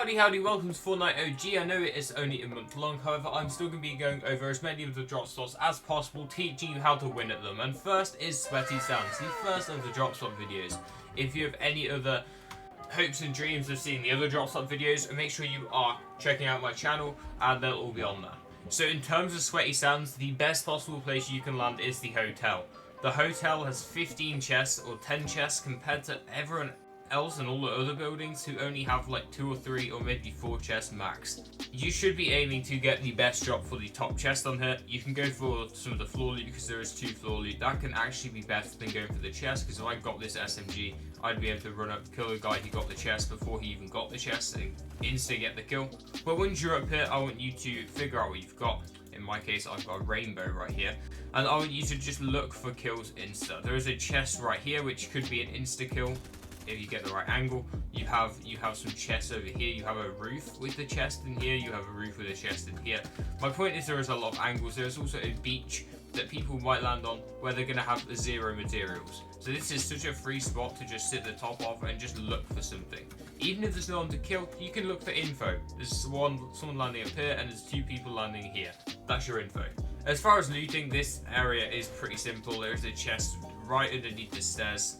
Howdy, welcome to Fortnite OG. I know it is only a month long, however, I'm still going to be going over as many of the drop slots as possible, teaching you how to win at them. And first is Sweaty Sands, the first of the drop slot videos. If you have any other hopes and dreams of seeing the other drop slot videos, make sure you are checking out my channel, and they'll all be on there. So in terms of Sweaty Sands, the best possible place you can land is the hotel. The hotel has 15 chests or 10 chests compared to everyone else and all the other buildings who only have like 2 or 3 or maybe 4 chests max. You should be aiming to get the best drop for the top chest on here. You can go for some of the floor loot because there is 2 floor loot. That can actually be better than going for the chest, because if I got this SMG, I'd be able to run up, kill the guy who got the chest before he even got the chest and instantly get the kill. But once you're up here, I want you to figure out what you've got. In my case, I've got a rainbow right here, and I want you to just look for kills insta. There is a chest right here which could be an insta kill if you get the right angle. You have some chests over here. You have a roof with the chest in here. You have a roof with a chest in here. My point is there is a lot of angles. There's also a beach that people might land on where they're going to have 0 materials. So this is such a free spot to just sit the top off and just look for something. Even if there's no one to kill, you can look for info. There's someone landing up here and there's 2 people landing here. That's your info. As far as looting, this area is pretty simple. There is a chest right underneath the stairs.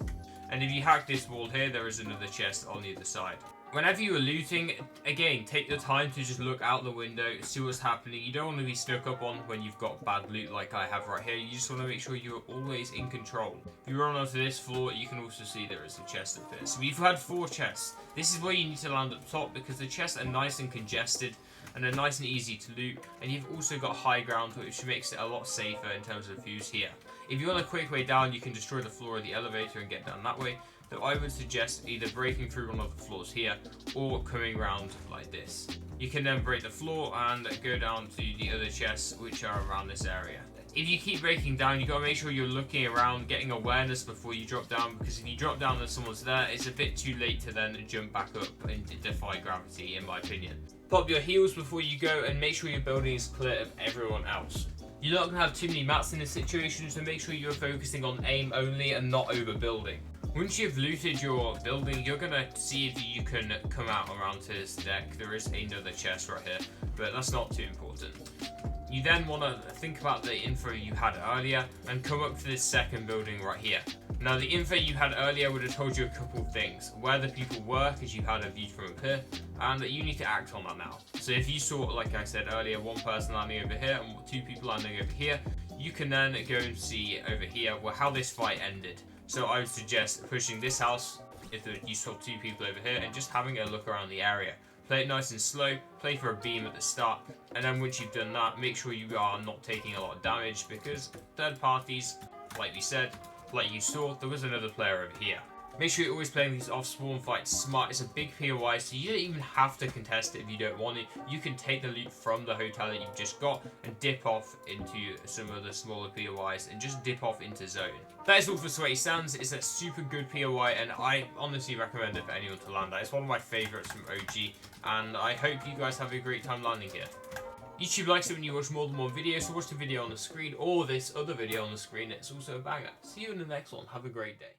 And if you hack this wall here, there is another chest on the other side. Whenever you are looting, again, take the time to just look out the window, see what's happening. You don't want to be stuck up on when you've got bad loot like I have right here. You just want to make sure you're always in control. If you run onto this floor, you can also see there is a chest up here. So we've had 4 chests. This is where you need to land up top because the chests are nice and congested and they're nice and easy to loot. And you've also got high ground, which makes it a lot safer in terms of who's here. If you want a quick way down, you can destroy the floor of the elevator and get down that way. So I would suggest either breaking through one of the floors here or coming around like this. You can then break the floor and go down to the other chests which are around this area. If you keep breaking down, you got to make sure you're looking around, getting awareness before you drop down, because if you drop down and someone's there, it's a bit too late to then jump back up and defy gravity, in my opinion. Pop your heals before you go and make sure your building is clear of everyone else. You're not going to have too many mats in this situation, so make sure you're focusing on aim only and not overbuilding. Once you've looted your building, you're going to see if you can come out around to this deck. There is another chest right here, but that's not too important. You then want to think about the info you had earlier and come up to this second building right here. Now the info you had earlier would have told you a couple of things. Where the people were, because you had a view from up here, and that you need to act on that now. So if you saw, like I said earlier, 1 person landing over here and 2 people landing over here, you can then go and see over here how this fight ended. So I would suggest pushing this house if you saw 2 people over here and just having a look around the area. Play it nice and slow, play for a beam at the start, and then once you've done that, make sure you are not taking a lot of damage, because third parties, like we said, like you saw, there was another player over here. Make sure you're always playing these off-spawn fights smart. It's a big POI, so you don't even have to contest it if you don't want it. You can take the loot from the hotel that you've just got and dip off into some of the smaller POIs and just dip off into zone. That is all for Sweaty Sands. It's a super good POI, and I honestly recommend it for anyone to land that. It's one of my favourites from OG, and I hope you guys have a great time landing here. YouTube likes it when you watch more than 1 video, so watch the video on the screen or this other video on the screen. It's also a banger. See you in the next one. Have a great day.